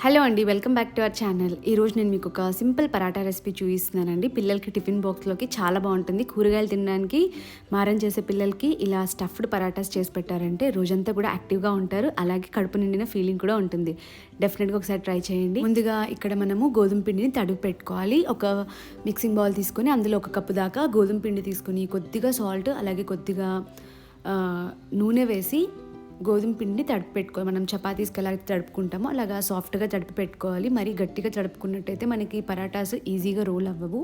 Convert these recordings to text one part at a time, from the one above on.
Hello అండి, welcome back to our channel. ఈరోజు నేను మీకు ఒక సింపుల్ పరాటా రెసిపీ చూపిస్తున్నానండి. పిల్లలకి టిఫిన్ బాక్స్లోకి చాలా బాగుంటుంది. కూరగాయలు తినడానికి మారం చేసే పిల్లలకి ఇలా స్టఫ్డ్ పరాటాస్ చేసి పెట్టారంటే రోజంతా కూడా యాక్టివ్గా ఉంటారు. అలాగే కడుపు నిండిన ఫీలింగ్ కూడా ఉంటుంది. డెఫినెట్గా ఒకసారి ట్రై చేయండి. ముందుగా ఇక్కడ మనము గోధుమ పిండిని తడిపి పెట్టుకోవాలి. ఒక మిక్సింగ్ బౌల్ తీసుకొని అందులో ఒక కప్పు దాకా గోధుమ పిండి తీసుకొని కొద్దిగా సాల్ట్ అలాగే కొద్దిగా నూనె వేసి గోధుమ పిండిని తడిపి పెట్టుకోవాలి. మనం చపాతీస్కి ఎలా తడుపుకుంటామో అలాగా సాఫ్ట్గా తడిపి పెట్టుకోవాలి. మరీ గట్టిగా తడుపుకున్నట్టయితే మనకి పరాటాస్ ఈజీగా రోల్ అవ్వవు.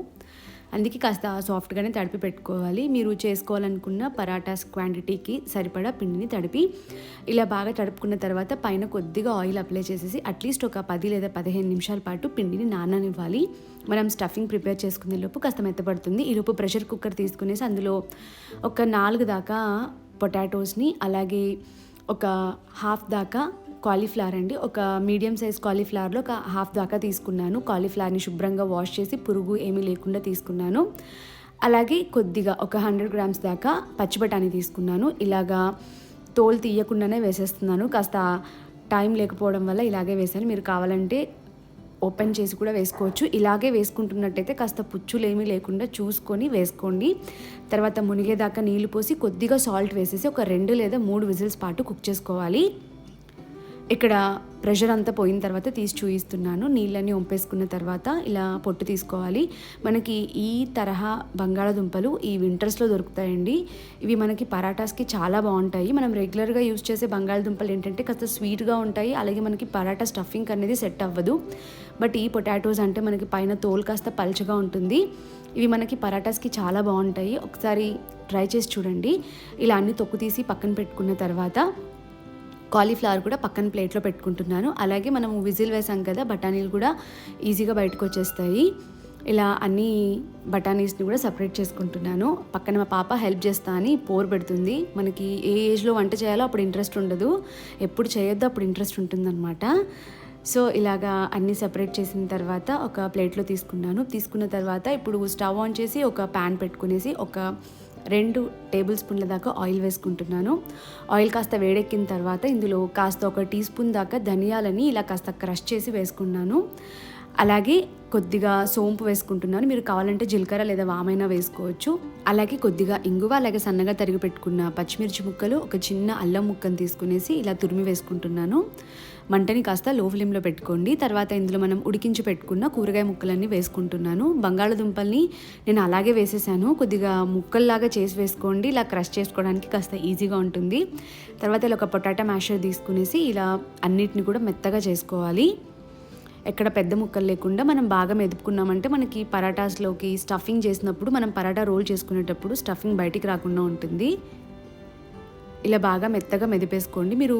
అందుకే కాస్త సాఫ్ట్గానే తడిపి పెట్టుకోవాలి. మీరు చేసుకోవాలనుకున్న పరాటాస్ క్వాంటిటీకి సరిపడా పిండిని తడిపి ఇలా బాగా తడుపుకున్న తర్వాత పైన కొద్దిగా ఆయిల్ అప్లై చేసేసి అట్లీస్ట్ ఒక 10 లేదా 15 నిమిషాల పాటు పిండిని నాననివ్వాలి. మనం స్టఫింగ్ ప్రిపేర్ చేసుకునే లోపు కాస్త మెత్తపడుతుంది. ఈలోపు ప్రెషర్ కుక్కర్ తీసుకునేసి అందులో ఒక 4 దాకా పొటాటోస్ని అలాగే ఒక హాఫ్ దాకా కాలీఫ్లవర్ అండి, ఒక మీడియం సైజ్ కాలీఫ్లవర్లో ఒక హాఫ్ దాకా తీసుకున్నాను. కాలీఫ్లవర్ని శుభ్రంగా వాష్ చేసి పురుగు ఏమీ లేకుండా తీసుకున్నాను. అలాగే కొద్దిగా ఒక 100 గ్రామ్స్ దాకా పచ్చి బఠానీ తీసుకున్నాను. ఇలాగా తోలు తీయకుండానే వేసేస్తున్నాను. కాస్త టైం లేకపోవడం వల్ల ఇలాగే వేసాను. మీరు కావాలంటే ఓపెన్ చేసి కూడా వేసుకోవచ్చు. ఇలాగే వేసుకుంటున్నట్టయితే కాస్త పుచ్చులు ఏమీ లేకుండా చూసుకొని వేసుకోండి. తర్వాత మునిగేదాకా నీళ్లు పోసి కొద్దిగా సాల్ట్ వేసేసి ఒక 2 లేదా 3 విజిల్స్ పాటు కుక్ చేసుకోవాలి. ఇక్కడ ప్రెషర్ అంతా పోయిన తర్వాత తీసి చూపిస్తున్నాను. నీళ్ళని వంపేసుకున్న తర్వాత ఇలా పొట్టు తీసుకోవాలి. మనకి ఈ తరహా బంగాళాదుంపలు ఈ వింటర్స్లో దొరుకుతాయండి. ఇవి మనకి పరాటాస్కి చాలా బాగుంటాయి. మనం రెగ్యులర్గా యూజ్ చేసే బంగాళాదుంపలు ఏంటంటే కాస్త స్వీట్గా ఉంటాయి. అలాగే మనకి పరాటా స్టఫింగ్ అనేది సెట్ అవ్వదు. బట్ ఈ పొటాటోస్ అంటే మనకి పైన తోలు కాస్త పల్చగా ఉంటుంది. ఇవి మనకి పరాటాస్కి చాలా బాగుంటాయి. ఒకసారి ట్రై చేసి చూడండి. ఇలా అన్ని తొక్కు తీసి పక్కన పెట్టుకున్న తర్వాత కాలీఫ్లవర్ కూడా పక్కన ప్లేట్లో పెట్టుకుంటున్నాను. అలాగే మనము విజిల్ వేసాం కదా, బఠానీలు కూడా ఈజీగా బయటకు వచ్చేస్తాయి. ఇలా అన్ని బఠానీస్ని కూడా సపరేట్ చేసుకుంటున్నాను. పక్కన మా పాప హెల్ప్ చేస్తా అని పోరు పెడుతుంది. మనకి ఏ ఏజ్లో వంట చేయాలో అప్పుడు ఇంట్రెస్ట్ ఉండదు, ఎప్పుడు చేయొద్దో అప్పుడు ఇంట్రెస్ట్ ఉంటుందన్నమాట. సో ఇలాగా అన్నీ సపరేట్ చేసిన తర్వాత ఒక ప్లేట్లో తీసుకున్న తర్వాత ఇప్పుడు స్టవ్ ఆన్ చేసి ఒక ప్యాన్ పెట్టుకునేసి ఒక 2 టేబుల్ స్పూన్ల దాకా ఆయిల్ వేసుకుంటున్నాను. ఆయిల్ కాస్త వేడెక్కిన తర్వాత ఇందులో కాస్త ఒక టీ స్పూన్ దాకా ధనియాలని ఇలా కాస్త క్రష్ చేసి వేసుకున్నాను. అలాగే కొద్దిగా సోంపు వేసుకుంటున్నాను. మీరు కావాలంటే జీలకర్ర లేదా వామైనా వేసుకోవచ్చు. అలాగే కొద్దిగా ఇంగువ, అలాగే సన్నగా తరిగి పెట్టుకున్న పచ్చిమిర్చి ముక్కలు, ఒక చిన్న అల్లం ముక్కను తీసుకునేసి ఇలా తురిమి వేసుకుంటున్నాను. మంటని కాస్త లో ఫ్లేమ్లో పెట్టుకోండి. తర్వాత ఇందులో మనం ఉడికించి పెట్టుకున్న కూరగాయ ముక్కలన్నీ వేసుకుంటున్నాను. బంగాళదుంపల్ని నేను అలాగే వేసేసాను. కొద్దిగా ముక్కల్లాగా చేసి వేసుకోండి. ఇలా క్రష్ చేసుకోవడానికి కాస్త ఈజీగా ఉంటుంది. తర్వాత ఇలా ఒక పొటాటో మ్యాషర్ తీసుకునేసి ఇలా అన్నిటిని కూడా మెత్తగా చేసుకోవాలి. ఎక్కడ పెద్ద ముక్కలు లేకుండా మనం బాగా మెదుపుకున్నామంటే మనకి పరాటాస్లోకి స్టఫింగ్ చేసినప్పుడు మనం పరాటా రోల్ చేసుకునేటప్పుడు స్టఫింగ్ బయటికి రాకుండా ఉంటుంది. ఇలా బాగా మెత్తగా మెదిపేసుకోండి. మీరు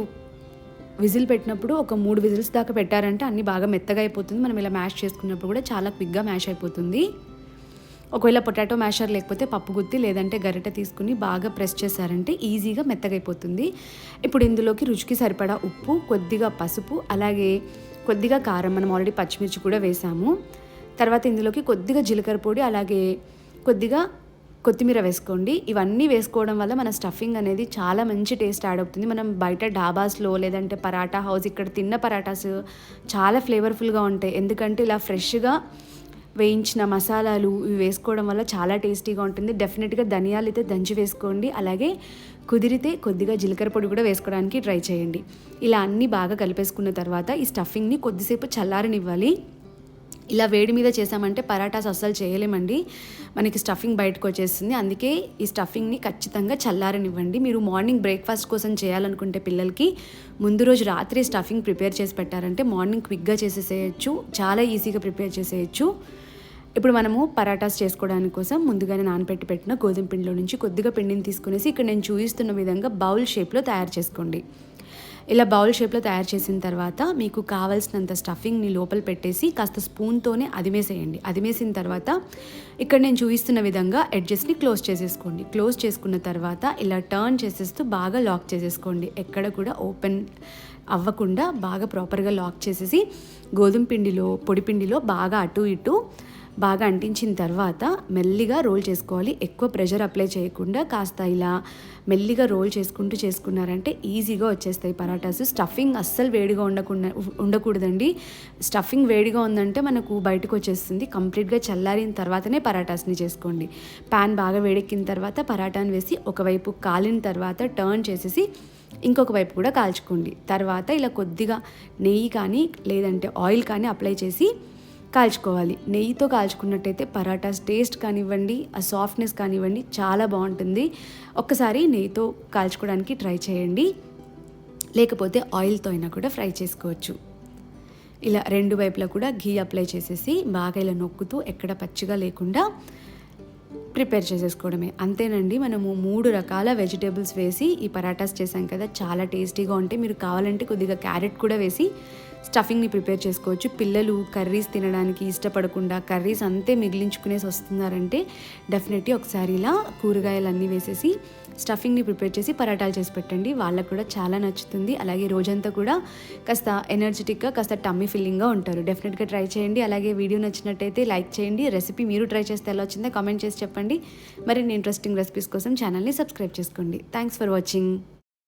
విజిల్ పెట్టినప్పుడు ఒక 3 విజిల్స్ దాకా పెట్టారంటే అన్నీ బాగా మెత్తగా అయిపోతుంది. మనం ఇలా మ్యాష్ చేసుకున్నప్పుడు కూడా చాలా క్విక్గా మ్యాష్ అయిపోతుంది. ఒకవేళ పొటాటో మ్యాషర్ లేకపోతే పప్పు గుత్తి లేదంటే గరిటె తీసుకుని బాగా ప్రెస్ చేశారంటే ఈజీగా మెత్తగా అయిపోతుంది. ఇప్పుడు ఇందులోకి రుచికి సరిపడా ఉప్పు, కొద్దిగా పసుపు, అలాగే కొద్దిగా కారం, మనం ఆల్రెడీ పచ్చిమిర్చి కూడా వేసాము. తర్వాత ఇందులోకి కొద్దిగా జీలకర్ర పొడి, అలాగే కొద్దిగా కొత్తిమీర వేసుకోండి. ఇవన్నీ వేసుకోవడం వల్ల మన స్టఫింగ్ అనేది చాలా మంచి టేస్ట్ యాడ్ అవుతుంది. మనం బయట డాబాస్లో లేదంటే పరాటా హౌస్ ఇక్కడ తిన్న పరాటాస్ చాలా ఫ్లేవర్ఫుల్గా ఉంటాయి. ఎందుకంటే ఇలా ఫ్రెష్గా వేయించిన మసాలాలు ఇవి వేసుకోవడం వల్ల చాలా టేస్టీగా ఉంటుంది. డెఫినెట్గా ధనియాలు అయితే దంచి వేసుకోండి. అలాగే కుదిరితే కొద్దిగా జీలకర్ర పొడి కూడా వేసుకోవడానికి ట్రై చేయండి. ఇలా అన్నీ బాగా కలిపేసుకున్న తర్వాత ఈ స్టఫింగ్ని కొద్దిసేపు చల్లారనివ్వాలి. ఇలా వేడి మీద చేసామంటే పరాటాస్ అస్సలు చేయలేమండి, మనకి స్టఫింగ్ బయటకు వచ్చేస్తుంది. అందుకే ఈ స్టఫింగ్ని ఖచ్చితంగా చల్లారనివ్వండి. మీరు మార్నింగ్ బ్రేక్ఫాస్ట్ కోసం చేయాలనుకుంటే పిల్లలకి ముందు రోజు రాత్రి స్టఫింగ్ ప్రిపేర్ చేసి పెట్టారంటే మార్నింగ్ క్విక్గా చేసేసేయచ్చు, చాలా ఈజీగా ప్రిపేర్ చేసేయచ్చు. ఇప్పుడు మనము పరాటాస్ చేసుకోవడానికి కోసం ముందుగానే నానబెట్టి పెట్టిన గోధుమ పిండిలో నుంచి కొద్దిగా పిండిని తీసుకునేసి ఇక్కడ నేను చూపిస్తున్న విధంగా బౌల్ షేప్లో తయారు చేసుకోండి. ఇలా బౌల్ షేప్లో తయారు చేసిన తర్వాత మీకు కావాల్సినంత స్టఫింగ్ని లోపల పెట్టేసి కాస్త స్పూన్తోనే అదిమేసేయండి. అదిమేసిన తర్వాత ఇక్కడ నేను చూపిస్తున్న విధంగా ఎడ్జెస్ని క్లోజ్ చేసేసుకోండి. క్లోజ్ చేసుకున్న తర్వాత ఇలా టర్న్ చేసేస్తూ బాగా లాక్ చేసేసుకోండి. ఎక్కడ కూడా ఓపెన్ అవ్వకుండా బాగా ప్రాపర్గా లాక్ చేసేసి గోధుమ పిండిలో పొడి పిండిలో బాగా అటు ఇటు బాగా అంటించిన తర్వాత మెల్లిగా రోల్ చేసుకోవాలి. ఎక్కువ ప్రెషర్ అప్లై చేయకుండా కాస్త ఇలా మెల్లిగా రోల్ చేసుకున్నారంటే ఈజీగా వచ్చేస్తాయి పరాటాస్. స్టఫింగ్ అస్సలు వేడిగా ఉండకూడదండి. స్టఫింగ్ వేడిగా ఉందంటే మనకు బయటకు వచ్చేస్తుంది. కంప్లీట్గా చల్లారిన తర్వాతనే పరాటాస్ని చేసుకోండి. ప్యాన్ బాగా వేడెక్కిన తర్వాత పరాటాను వేసి ఒకవైపు కాలిన తర్వాత టర్న్ చేసేసి ఇంకొక వైపు కూడా కాల్చుకోండి. తర్వాత ఇలా కొద్దిగా నెయ్యి కానీ లేదంటే ఆయిల్ కానీ అప్లై చేసి కాల్చుకోవాలి. నెయ్యితో కాల్చుకున్నట్టయితే పరాటాస్ టేస్ట్ కానివ్వండి, ఆ సాఫ్ట్నెస్ కానివ్వండి చాలా బాగుంటుంది. ఒక్కసారి నెయ్యితో కాల్చుకోవడానికి ట్రై చేయండి. లేకపోతే ఆయిల్తో అయినా కూడా ఫ్రై చేసుకోవచ్చు. ఇలా రెండు వైపులా కూడా ఘీ అప్లై చేసేసి బాగా ఇలా నొక్కుతూ ఎక్కడ పచ్చిగా లేకుండా ప్రిపేర్ చేసేసుకోవడమే. అంతేనండి. మనము 3 రకాల వెజిటేబుల్స్ వేసి ఈ పరాటాస్ చేసాం కదా, చాలా టేస్టీగా ఉంటాయి. మీరు కావాలంటే కొద్దిగా క్యారెట్ కూడా వేసి స్టఫింగ్ని ప్రిపేర్ చేసుకోవచ్చు. పిల్లలు కర్రీస్ తినడానికి ఇష్టపడకుండా కర్రీస్ అంతే మిగిలించుకునేసి వస్తున్నారంటే డెఫినెట్లీ ఒకసారి ఇలా కూరగాయలన్నీ వేసేసి స్టఫింగ్ని ప్రిపేర్ చేసి పరాటాలు చేసి పెట్టండి. వాళ్ళకు కూడా చాలా నచ్చుతుంది. అలాగే రోజంతా కూడా కాస్త ఎనర్జెటిక్గా, కాస్త టమ్మీ ఫిల్లింగ్గా ఉంటారు. డెఫినెట్గా ట్రై చేయండి. అలాగే వీడియో నచ్చినట్టయితే లైక్ చేయండి. రెసిపీ మీరు ట్రై చేస్తే ఎలా వచ్చిందో కామెంట్ చేసి చెప్పండి. మరిన్ని ఇంట్రెస్టింగ్ రెసిపీస్ కోసం ఛానల్ని సబ్స్క్రైబ్ చేసుకోండి. Thanks for watching.